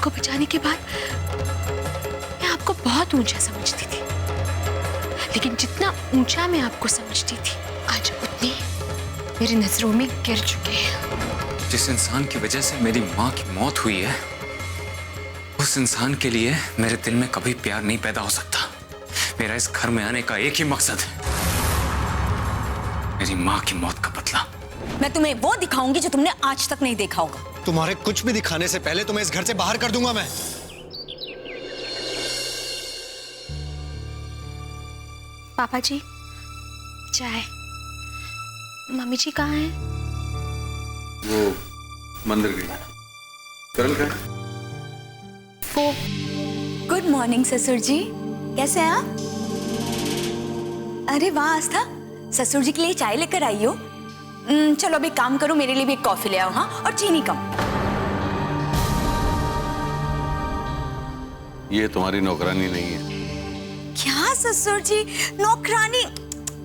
को बचाने के बाद मैं आपको बहुत ऊंचा समझती थी, लेकिन जितना ऊंचा मैं आपको समझती थी आज उतने मेरी नजरों में गिर चुके हैं। जिस इंसान की वजह से मेरी माँ की मौत हुई है, उस इंसान के लिए मेरे दिल में कभी प्यार नहीं पैदा हो सकता। मेरा इस घर में आने का एक ही मकसद है, मेरी माँ की मौत का बदला। मैं तुम्हें वो दिखाऊंगी जो तुमने आज तक नहीं देखा होगा। तुम्हारे कुछ भी दिखाने से पहले तुम्हें इस घर से बाहर कर दूंगा मैं। पापा जी, चाय। मम्मी जी कहाँ हैं? वो मंदिर गई। करल का वो गुड मॉर्निंग ससुर जी, कैसे हैं आप? अरे वाह आस्था, ससुर जी के लिए चाय लेकर आई हो। चलो अभी काम करो, मेरे लिए भी एक कॉफी ले आओ। हाँ, और चीनी कम। ये तुम्हारी नौकरानी नहीं है। क्या ससुर जी, नौकरानी?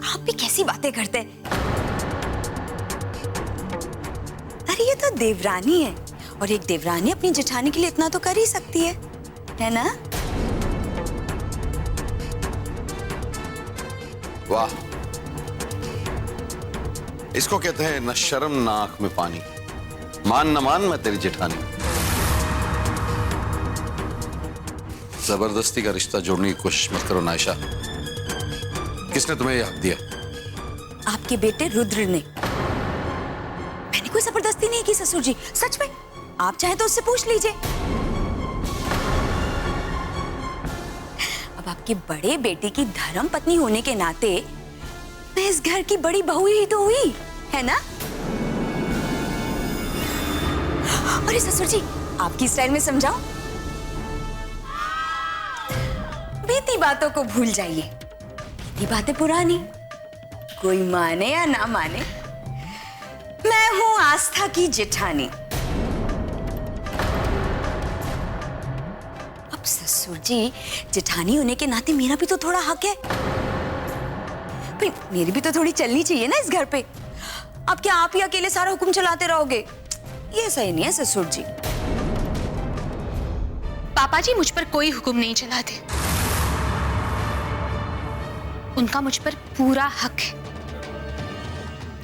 आप भी कैसी बातें करते हैं? अरे ये तो देवरानी है, और एक देवरानी अपनी जेठानी के लिए इतना तो कर ही सकती है ना? वाह, इसको कहते हैं न शर्म न आंख में पानी। मान न मान मैं तेरी जेठानी। जबरदस्ती का रिश्ता जोड़ने की कोशिश मत करो नायशा। किसने तुम्हें यह हक दिया? आपके बेटे रुद्र ने। मैंने कोई जबरदस्ती नहीं की ससुर जी, सच में। आप चाहे तो उससे पूछ लीजिए। अब आपकी बड़े बेटे की धर्म पत्नी होने के नाते मैं इस घर की बड़ी बहू ही तो हुई, है ना? अरे ससुर जी, आपकी स्टाइल में समझाओ। बीती बातों को भूल जाइए, बीती बातें पुरानी। कोई माने या ना माने, मैं हूं आस्था की जेठानी। अब ससुर जी, जेठानी होने के नाते मेरा भी तो थोड़ा हक है। भाई मेरी भी तो थोड़ी चलनी चाहिए ना इस घर पे। अब क्या आप ही अकेले सारा हुक्म चलाते रहोगे? ये सही नहीं है ससुर जी। पापा जी मुझ पर कोई हुक्म नहीं चलाते, उनका मुझ पर पूरा हक है,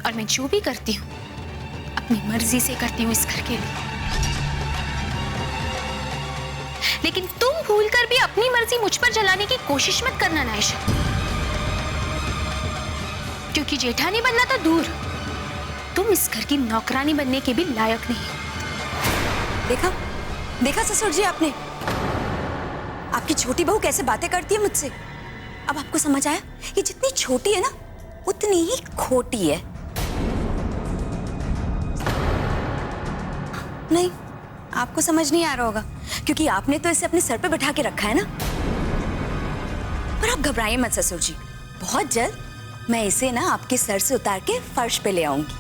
और मैं जो भी करती हूँ अपनी मर्जी से करती हूँ इस घर के लिए। लेकिन तुम भूलकर भी अपनी मर्जी मुझ पर चलाने की कोशिश मत करना नायशा, क्योंकि जेठानी बनना तो दूर, तुम इस घर की नौकरानी बनने के भी लायक नहीं। देखा देखा ससुर जी आपने, आपकी छोटी बहू कैसे बातें करती है मुझसे। अब आपको समझ आया, ये जितनी छोटी है ना उतनी ही खोटी है। नहीं, आपको समझ नहीं आ रहा होगा, क्योंकि आपने तो इसे अपने सर पे बैठा के रखा है ना। पर आप घबराइए मत ससुर जी, बहुत जल्द मैं इसे ना आपके सर से उतार के फर्श पे ले आऊंगी।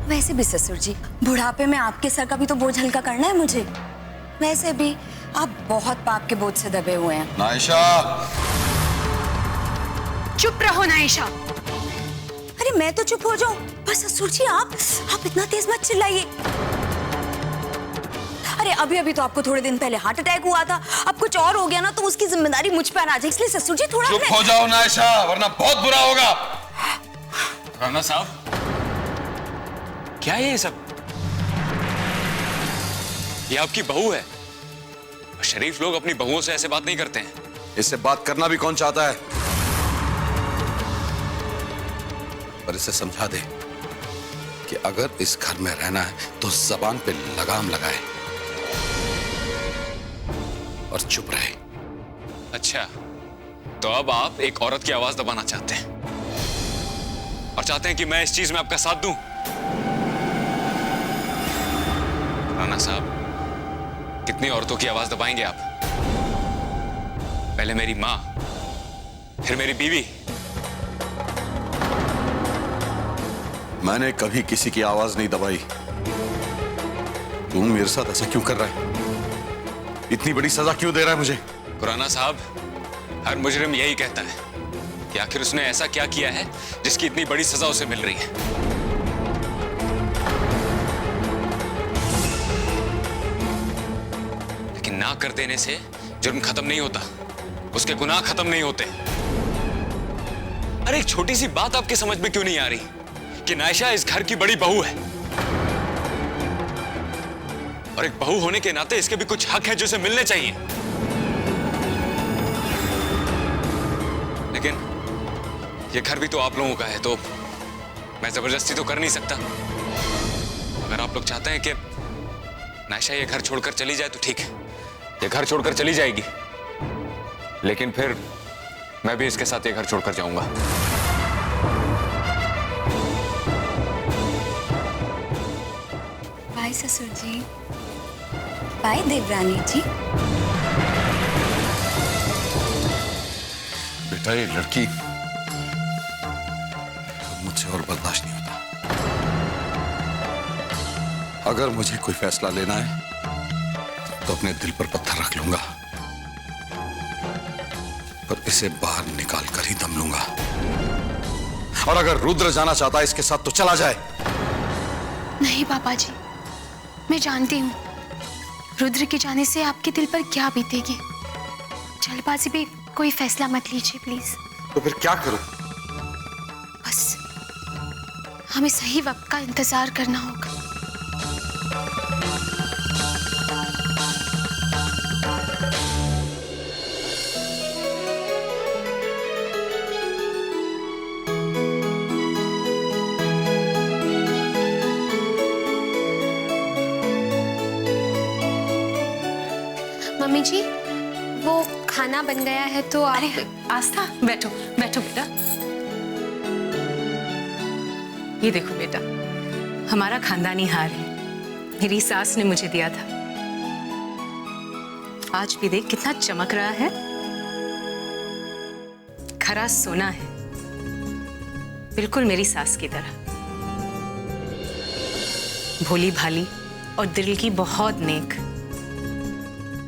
वैसे भी ससुर जी, बुढ़ापे में आपके सर का भी तो बोझ हल्का करना है मुझे। वैसे भी आप बहुत पाप के बोझ से दबे हुए हैं। नायशा, चुप रहो नायशा। अरे मैं तो चुप हो जाऊं, पर ससुर जी आप इतना तेज मत चिल्लाइए। अरे अभी अभी तो आपको थोड़े दिन पहले हार्ट अटैक हुआ था, अब कुछ और हो गया ना तो उसकी जिम्मेदारी मुझ पर आ जाए, इसलिए ससुर जी थोड़ा चुप हो जाओ नायशा, वरना बहुत बुरा होगा। राणा साहब, क्या है ये सब? ये आपकी बहू है, शरीफ लोग अपनी बहुओं से ऐसे बात नहीं करते हैं। इससे बात करना भी कौन चाहता है? पर इसे समझा दे कि अगर इस घर में रहना है तो जबान पे लगाम लगाए और चुप रहे। अच्छा, तो अब आप एक औरत की आवाज दबाना चाहते हैं और चाहते हैं कि मैं इस चीज में आपका साथ दूं? राणा साहब, कितनी औरतों की आवाज दबाएंगे आप? पहले मेरी मां, फिर मेरी बीवी। मैंने कभी किसी की आवाज नहीं दबाई। तू मेरे साथ ऐसा क्यों कर रहा है? इतनी बड़ी सजा क्यों दे रहा है मुझे? खुराना साहब, हर मुजरिम यही कहता है कि आखिर उसने ऐसा क्या किया है जिसकी इतनी बड़ी सजा उसे मिल रही है। ना कर देने से जुर्म खत्म नहीं होता, उसके गुनाह खत्म नहीं होते। अरे एक छोटी सी बात आपकी समझ में क्यों नहीं आ रही कि नायशा इस घर की बड़ी बहू है, और एक बहू होने के नाते इसके भी कुछ हक है जो इसे मिलने चाहिए। लेकिन ये घर भी तो आप लोगों का है, तो मैं जबरदस्ती तो कर नहीं सकता। अगर आप लोग चाहते हैं कि नायशा ये घर छोड़कर चली जाए तो ठीक है, ये घर छोड़कर चली जाएगी, लेकिन फिर मैं भी इसके साथ ये घर छोड़कर जाऊंगा। बाय ससुर जी, बाय देवरानी जी। बेटा ये लड़की मुझसे और बर्दाश्त नहीं होता। अगर मुझे कोई फैसला लेना है तो अपने दिल पर पत्थर रख लूंगा, पर इसे बाहर निकाल कर ही दम लूंगा। और अगर रुद्र जाना चाहता है इसके साथ तो चला जाए। नहीं पापा जी, मैं जानती हूँ रुद्र के जाने से आपके दिल पर क्या बीतेगी। जल्दबाजी में कोई फैसला मत लीजिए प्लीज। तो फिर क्या करूं? बस हमें सही वक्त का इंतजार करना होगा। मम्मी जी, वो खाना बन गया है तो आप। अरे आस्था, बैठो बैठो बेटा। ये देखो बेटा, हमारा खानदानी हार है, मेरी सास ने मुझे दिया था। आज भी देख कितना चमक रहा है, खरा सोना है, बिल्कुल मेरी सास की तरह। भोली भाली और दिल की बहुत नेक।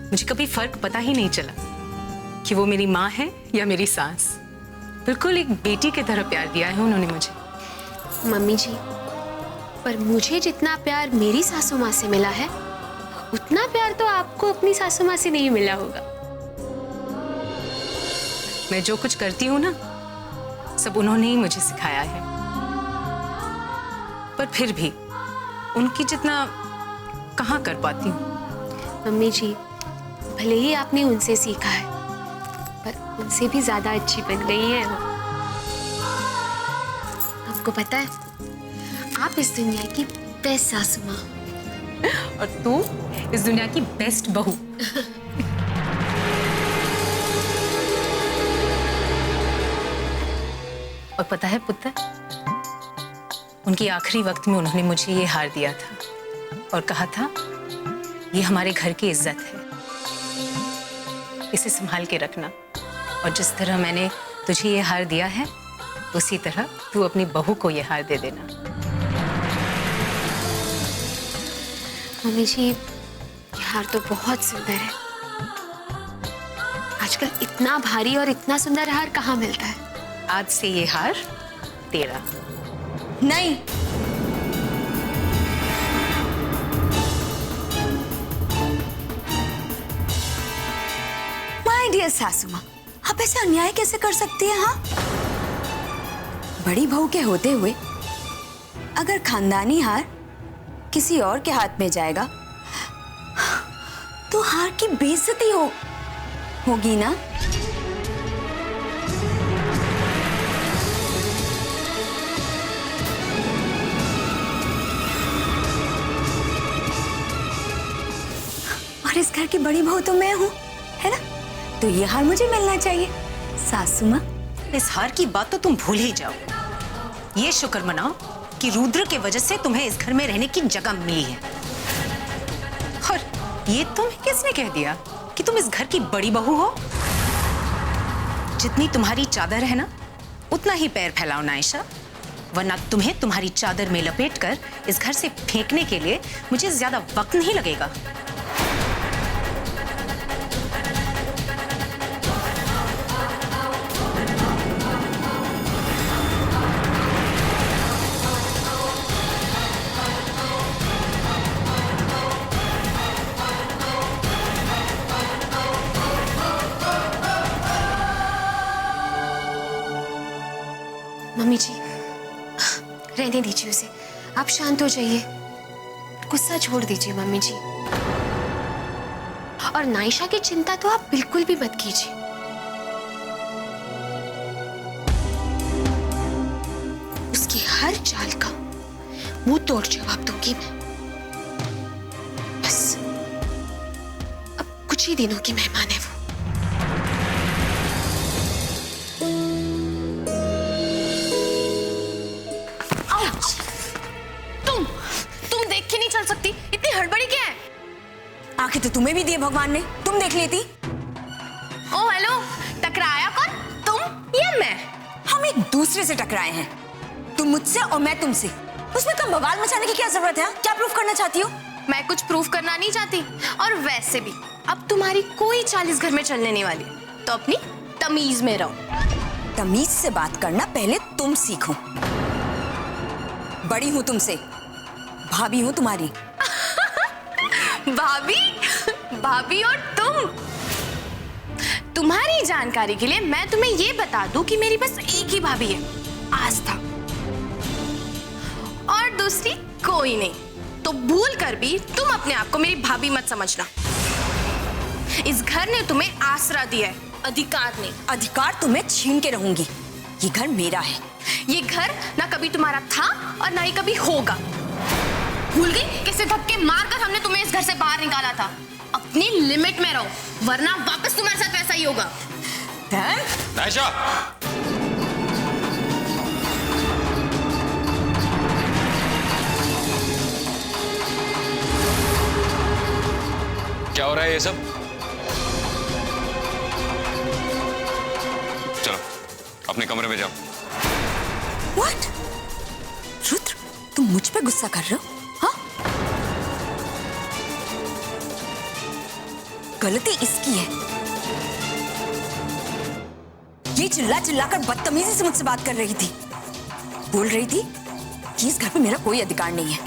मुझे कभी फर्क पता ही नहीं चला कि वो मेरी माँ है या मेरी सास। बिल्कुल एक बेटी की तरह प्यार दिया है उन्होंने मुझे। मम्मी जी, पर मुझे जितना प्यार मेरी सासू माँ से मिला है उतना प्यार तो आपको अपनी सासू माँ से नहीं मिला होगा। मैं जो कुछ करती हूँ ना, सब उन्होंने ही मुझे सिखाया है, पर फिर भी उनकी जितना कहाँ कर पाती हूँ। मम्मी जी, भले ही आपने उनसे सीखा है, पर उनसे भी ज्यादा अच्छी बन गई है वो। आपको पता है, आप इस दुनिया की बेस्ट सासू माँ और तू इस दुनिया की बेस्ट बहू। और पता है पुत्र, उनकी आखिरी वक्त में उन्होंने मुझे ये हार दिया था और कहा था ये हमारे घर की इज्जत है, इसे संभाल के रखना। और जिस तरह मैंने तुझे ये हार दिया है उसी तरह तू अपनी बहू को ये हार दे देना। मम्मी जी, ये हार तो बहुत सुंदर है। आजकल इतना भारी और इतना सुंदर हार कहाँ मिलता है। आज से ये हार तेरा। नहीं, माय डियर सासू माँ, आप ऐसे अन्याय कैसे कर सकती हैं? हाँ, बड़ी बहू के होते हुए अगर खानदानी हार किसी और के हाथ में जाएगा तो हार की बेइज्जती होगी ना। और इस घर की बड़ी बहू तो मैं हूं, है ना? तो ये हार मुझे मिलना चाहिए। सासू माँ, इस हार की बात तो तुम भूल ही जाओ। ये शुक्र मनाओ कि रुद्र के वजह से तुम्हें इस घर में रहने की जगह मिली है। और ये तुम्हें किसने कह दिया कि तुम इस घर की बड़ी बहू हो? जितनी तुम्हारी चादर है ना, उतना ही पैर फैलाओ नायशा, वरना तुम्हें तुम्हारी चादर में लपेटकर इस घर से फेंकने के लिए मुझे ज्यादा वक्त नहीं लगेगा। मम्मी जी, रहने दीजिए उसे। आप शांत हो जाइए, गुस्सा छोड़ दीजिए मम्मी जी। और नायशा की चिंता तो आप बिल्कुल भी मत कीजिए। उसकी हर चाल का मुंह तोड़ जवाब दूंगी मैं। बस अब कुछ ही दिनों की मेहमान है वो। तुम देख के नहीं चल सकती? इतनी हड़बड़ी क्या है? आंखें तो तुम्हें भी दिए भगवान ने, तुम देख लेती। ओ हेलो, टकराया कौन, तुम या मैं? हम एक दूसरे से टकराए हैं, तुम मुझसे और मैं तुमसे। उसमें तुम बवाल मचाने की क्या जरूरत है? क्या प्रूफ करना चाहती हो? मैं कुछ प्रूफ करना नहीं चाहती, और वैसे भी अब तुम्हारी कोई चाल इस घर में चलने नहीं वाली, तो अपनी तमीज में रहो। तमीज से बात करना पहले तुम सीखो। बड़ी हूं तुमसे, भाभी हूं तुम्हारी। भाभी? भाभी और तुम्हारी जानकारी के लिए मैं तुम्हें ये बता दूं कि मेरी बस एक ही भाभी है, आस्था, और दूसरी कोई नहीं। तो भूल कर भी तुम अपने आप को मेरी भाभी मत समझना। इस घर ने तुम्हें आसरा दिया है, अधिकार नहीं। अधिकार तुम्हें छीन के रहूंगी। ये घर मेरा है। ये घर ना कभी तुम्हारा था और ना ही कभी होगा। भूल गई कैसे धक्के मारकर हमने तुम्हें इस घर से बाहर निकाला था? अपनी लिमिट में रहो, वरना वापस तुम्हारे साथ वैसा ही होगा। नायशा! क्या हो रहा है ये सब? चलो अपने कमरे में जाओ। What? रुद्र, तुम मुझ पे गुस्सा कर रहे हो? हाँ? गलती इसकी है। ये चिल्ला चिल्लाकर बदतमीजी से मुझसे बात कर रही थी। बोल रही थी कि इस घर पे मेरा कोई अधिकार नहीं है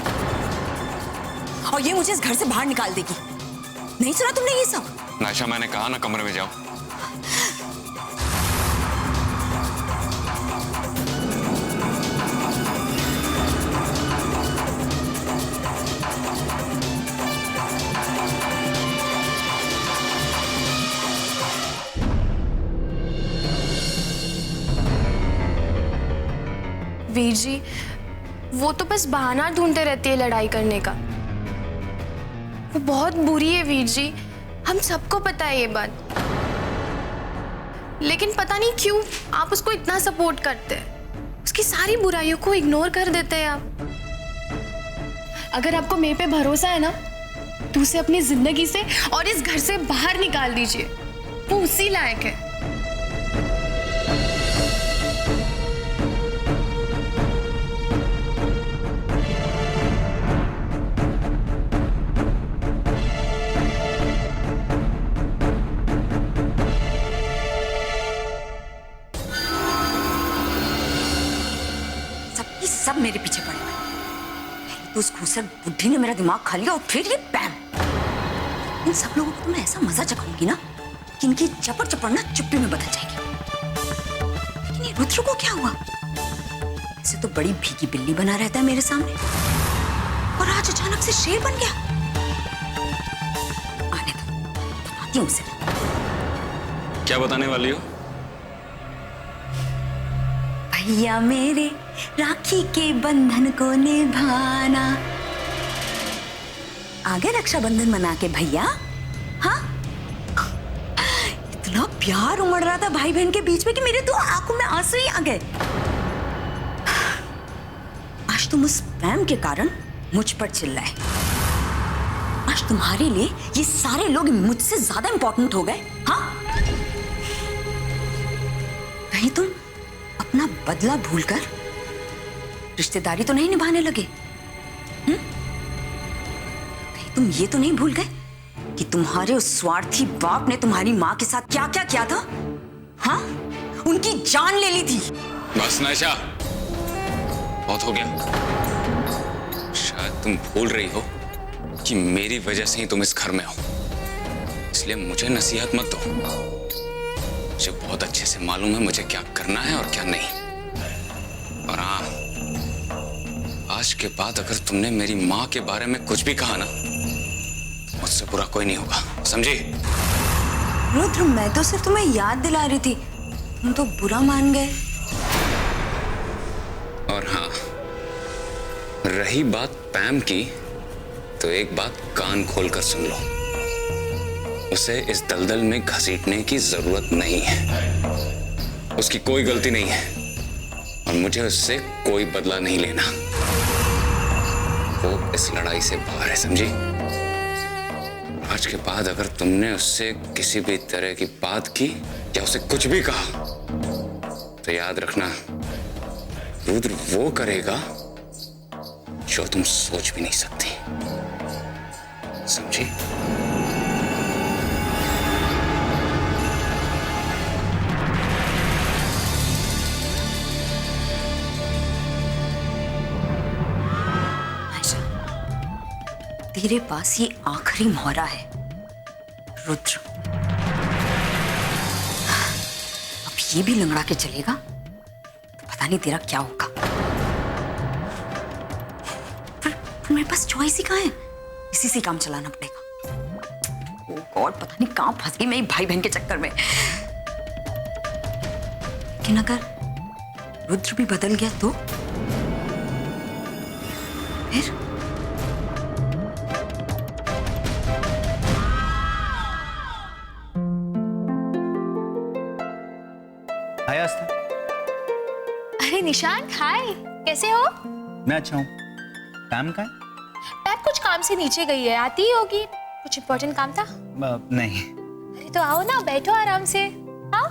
और ये मुझे इस घर से बाहर निकाल देगी। नहीं सुना तुमने ये सब? नायशा, मैंने कहा ना कमरे में जाओ। वीर जी, वो तो बस बहाना ढूंढते रहती है लड़ाई करने का। वो बहुत बुरी है वीर जी, हम सबको पता है ये बात। लेकिन पता नहीं क्यों आप उसको इतना सपोर्ट करते हैं। उसकी सारी बुराइयों को इग्नोर कर देते हैं आप। अगर आपको मेरे पे भरोसा है ना, तो उसे अपनी जिंदगी से और इस घर से बाहर निकाल दीजिए। वो उसी लायक है। सब मेरे पीछे पड़े हुए। पहले तो उस घूसर बुढ़ी ने मेरा दिमाग खा लिया और फिर ये पैम। इन सब लोगों को तो मैं ऐसा मजा चखाऊंगी ना कि इनकी चपड़ चपड़ ना चुप्पी में बदल जाएगी। लेकिन ये रुद्र को क्या हुआ? ऐसे तो बड़ी भीगी बिल्ली बना रहता है मेरे सामने, और आज अचानक से शेर बन गया। आने दो, बताती हूँ उसे। क्या बताने वाली हो? भैया मेरे राखी के बंधन को निभाना। आगे रक्षाबंधन मना के भैया। हाँ, इतना प्यार उमड़ रहा था भाई बहन के बीच में कि मेरे तो आंखों में आंसू ही आ गए। आज तुम उस प्रेम के कारण मुझ पर चिल्लाए। आज तुम्हारे लिए ये सारे लोग मुझसे ज्यादा इंपॉर्टेंट हो गए। हाँ, कहीं तुम अपना बदला भूलकर रिश्तेदारी तो नहीं निभाने लगे? कहीं तुम ये तो नहीं भूल गए कि तुम्हारे उस स्वार्थी बाप ने तुम्हारी मां के साथ क्या क्या किया था? हाँ, उनकी जान ले ली थी। बस नायशा, बहुत हो गया। शायद तुम भूल रही हो कि मेरी वजह से ही तुम इस घर में हो, इसलिए मुझे नसीहत मत दो। मुझे बहुत अच्छे से मालूम है मुझे क्या करना है और क्या नहीं। आज के बाद अगर तुमने मेरी माँ के बारे में कुछ भी कहा ना, मुझसे बुरा कोई नहीं होगा, समझी? रुद्र, मैं तो सिर्फ तुम्हें याद दिला रही थी, तुम तो बुरा मान गए। और हाँ, रही बात पैम की, तो एक बात कान खोलकर सुन लो। उसे इस दलदल में घसीटने की जरूरत नहीं है। उसकी कोई गलती नहीं है और मुझे उससे कोई बदला नहीं लेना। वो इस लड़ाई से बाहर है, समझी? आज के बाद अगर तुमने उससे किसी भी तरह की बात की या उसे कुछ भी कहा, तो याद रखना, रुद्र वो करेगा जो तुम सोच भी नहीं सकती, समझी? तेरे पास ये आखिरी मोहरा है रुद्र। अब ये भी लंगड़ा के चलेगा तो पता नहीं तेरा क्या होगा। पर मेरे पास चॉइस ही कहाँ है, इसी से काम चलाना पड़ेगा। ओह गॉड, पता नहीं कहाँ फंस गई मैं भाई बहन के चक्कर में। लेकिन अगर रुद्र भी बदल गया तो फिर हाय आस्था। अरे निशांत, हाय, कैसे हो? मैं अच्छा हूँ। पैम कहाँ है? पैम कुछ काम से नीचे गई है, आती ही होगी। कुछ इम्पोर्टेंट काम था? नहीं। अरे तो आओ ना, बैठो आराम से, आओ।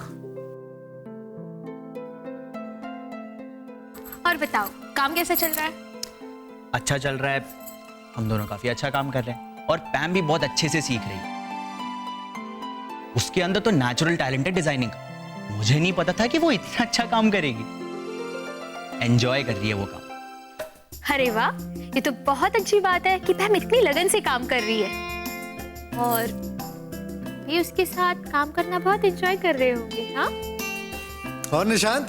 और बताओ, काम कैसा चल रहा है? अच्छा चल रहा है, हम दोनों काफी अच्छा काम कर रहे हैं और पैम भी बहुत अच्छे से सीख रही है। उसके अंदर तो नेचुरल टैलेंट है डिजाइनिंग का। मुझे नहीं पता था कि वो इतना अच्छा काम करेगी। एंजॉय कर रही है वो काम। अरे वाह, ये तो बहुत अच्छी बात है कि पैम इतनी लगन से काम कर रही है और ये उसके साथ काम करना बहुत एंजॉय कर रहे होंगे। हाँ? और निशांत,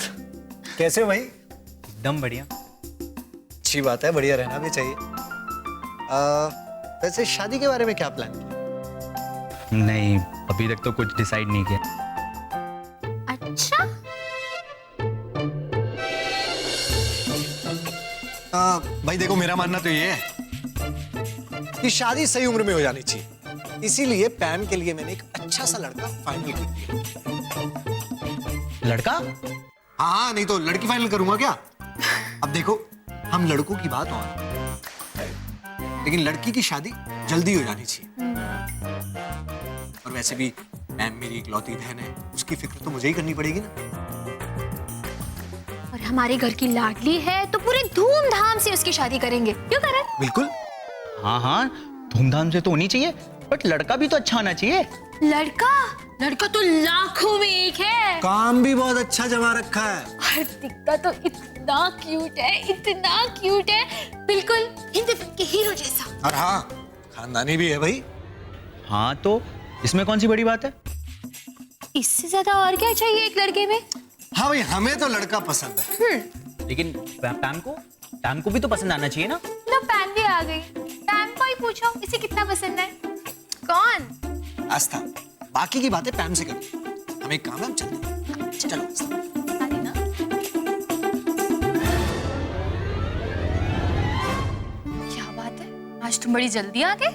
कैसे हो भाई? एकदम बढ़िया। अच्छी बात है, बढ़िया रहना भी चाहिए। वैसे शादी के बारे में क्या प्लान किया? नहीं, अभी तक तो कुछ डिसाइड नहीं किया। अच्छा, भाई देखो, मेरा मानना तो ये है कि शादी सही उम्र में हो जानी चाहिए। इसीलिए पैम के लिए मैंने एक अच्छा सा लड़का फाइनल कर दिया। लड़का? हाँ, नहीं तो लड़की फाइनल करूंगा क्या? अब देखो, हम लड़कों की बात और, लेकिन लड़की की शादी जल्दी हो जानी चाहिए। और वैसे भी पैम मेरी इकलौती बहन है, उसकी फिक्र तो मुझे ही करनी पड़ेगी ना। और हमारे घर की लाडली है तो पूरे धूमधाम से उसकी शादी करेंगे, क्यों करें? बिल्कुल। हाँ हाँ, धूमधाम से तो होनी चाहिए, बट लड़का भी तो अच्छा होना चाहिए। लड़का? लड़का तो लाखों में एक है। काम भी बहुत अच्छा जमा रखा है और दिखता तो इतना क्यूट है, इतना क्यूट है, बिल्कुल हिंदी फिल्म के हीरो जैसा। और हाँ, खानदानी भी है भाई। हाँ, तो इसमें कौन सी बड़ी बात है? इससे ज्यादा और क्या चाहिए एक लड़के में? हाँ भाई, हमें तो लड़का पसंद है। लेकिन पैम को भी तो पसंद आना चाहिए ना। लो, पैम भी आ गई। पैम को ही पूछो, इसे कितना पसंद है। कौन? आस्था, बाकी की बातें पैम से करते। हमें एक काम है, हम चलते हैं। चलो आस्था। आगे ना। क्या बात है, आज तुम बड़ी जल्दी आ गए।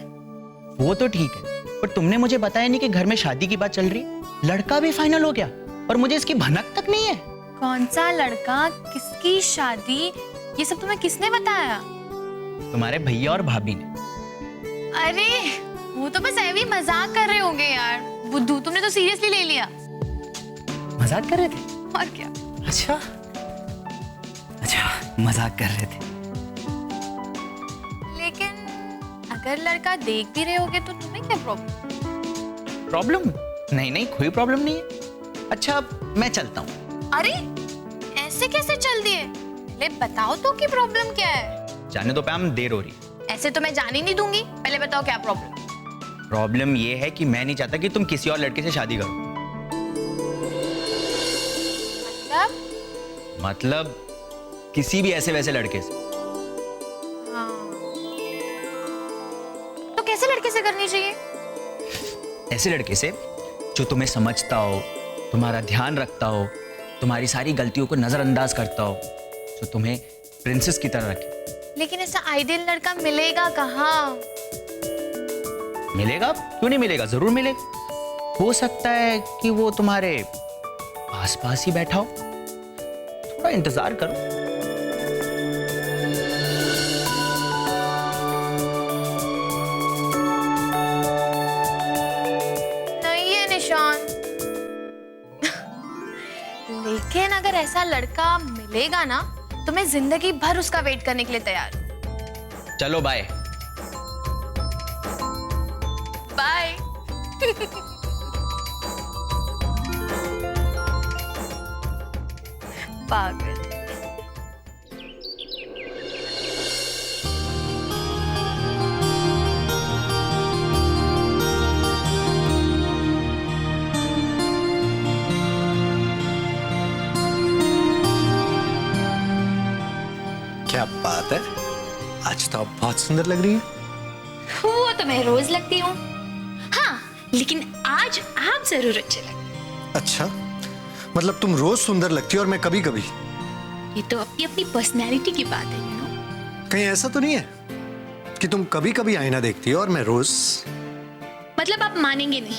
वो तो ठीक है, पर तुमने मुझे बताया नहीं कि घर में शादी की बात चल रही है। लड़का भी फाइनल हो गया और मुझे इसकी भनक तक नहीं है। कौन सा लड़का, किसकी शादी, ये सब तुम्हें किसने बताया? तुम्हारे भैया और भाभी ने। अरे वो तो बस ऐसे ही मजाक कर रहे होंगे यार। बुद्धू, तुमने तो सीरियसली ले लिया। मजाक कर रहे थे? और क्या। अच्छा, मजाक कर रहे थे। लेकिन अगर लड़का देख भी रहे होगे तो तुम्हें क्या प्रॉब्लम? प्रॉब्लम? नहीं, कोई प्रॉब्लम नहीं है। अच्छा, मैं चलता हूँ। अरे ऐसे कैसे चल दिए? पहले बताओ तो कि प्रॉब्लम क्या है। जाने दो पैम, देर हो रही है। ऐसे तो मैं जाने नहीं दूंगी, पहले बताओ क्या प्रॉब्लम। प्रॉब्लम ये है कि मैं नहीं चाहता कि तुम किसी और लड़के से शादी करो। मतलब? मतलब किसी भी ऐसे वैसे लड़के से। होनी चाहिए? ऐसे लड़के से जो तुम्हें समझता हो, तुम्हारा ध्यान रखता हो, तुम्हारी सारी गलतियों को नजरअंदाज करता हो, जो तुम्हें प्रिंसेस की तरह रखे। लेकिन ऐसा आइडियल लड़का मिलेगा कहाँ? मिलेगा, क्यों नहीं मिलेगा, जरूर मिलेगा। हो सकता है कि वो तुम्हारे आसपास ही बैठा हो, थोड़ा इंतजार करो। नहीं है निशान। लेकिन अगर ऐसा लड़का मिलेगा ना तो मैं जिंदगी भर उसका वेट करने के लिए तैयार हूं। चलो बाय। बाय। पागल। क्या बात है, आज तो आप बहुत सुंदर लग रही है। वो तो मैं रोज लगती हूँ। हाँ, लेकिन आज आप जरूर अच्छे लगे। अच्छा, मतलब तुम रोज सुंदर लगती हो और मैं कभी कभी। ये तो अपनी अपनी पर्सनैलिटी की बात है, यू नो। कहीं ऐसा तो नहीं है कि तुम कभी कभी आईना देखती हो और मैं रोज? मतलब आप मानेंगे नहीं।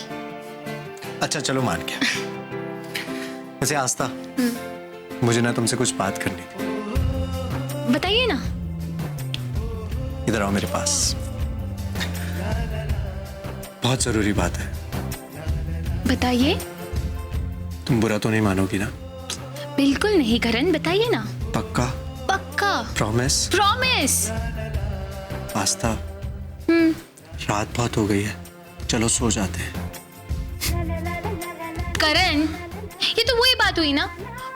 अच्छा चलो मान गया। वैसे आस्था, मुझे ना तुमसे कुछ बात करनी थी। बताइए ना। इधर आओ मेरे पास, बहुत जरूरी बात है। बताइए। तुम बुरा तो नहीं मानोगी ना? बिल्कुल नहीं करण, बताइए ना। पक्का? पक्का। प्रॉमिस? प्रॉमिस। आस्था, रात बहुत हो गई है, चलो सो जाते हैं। करण, ये तो वही बात हुई ना,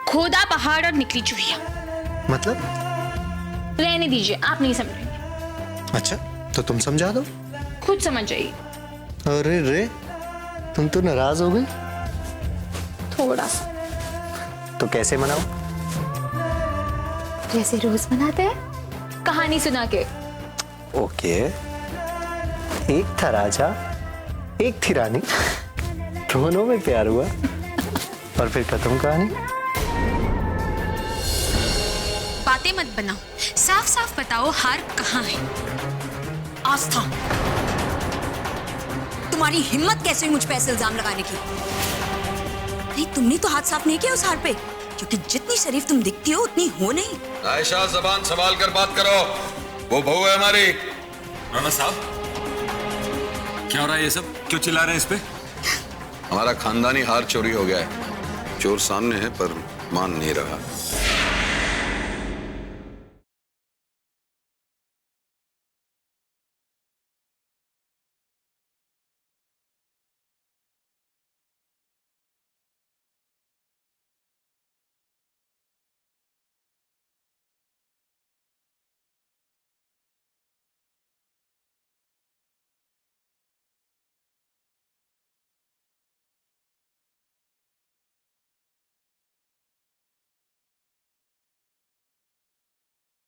खोदा पहाड़ और निकली चुहिया। मतलब? रहने दीजिए, आप नहीं समझेंगे। अच्छा, तो तुम समझा दो। खुद समझ जाइए। अरे रे, तुम तो नाराज हो गई। थोड़ा सा। तो कैसे मनाओ? जैसे रोज मनाते हैं, कहानी सुना के। ओके। एक था राजा, एक थी रानी, दोनों में प्यार हुआ और फिर खत्म कहानी। बातें मत बनाओ, साफ साफ बताओ हार कहाँ है। आस्था, तुम्हारी हिम्मत कैसे हुई मुझ पे ऐसे इल्जाम लगाने की? नहीं, तुमने तो हाथ साफ नहीं किया उस हार पे, क्योंकि जितनी शरीफ तुम दिखती हो उतनी हो नहीं। आयशा, जबान संभाल कर बात करो, वो बहू है हमारी। राणा साहब, क्या हो रहा है ये सब? क्यों चिल्ला रहे हैं इस पे? हमारा खानदानी हार चोरी हो गया है। चोर सामने है पर मान नहीं रहा।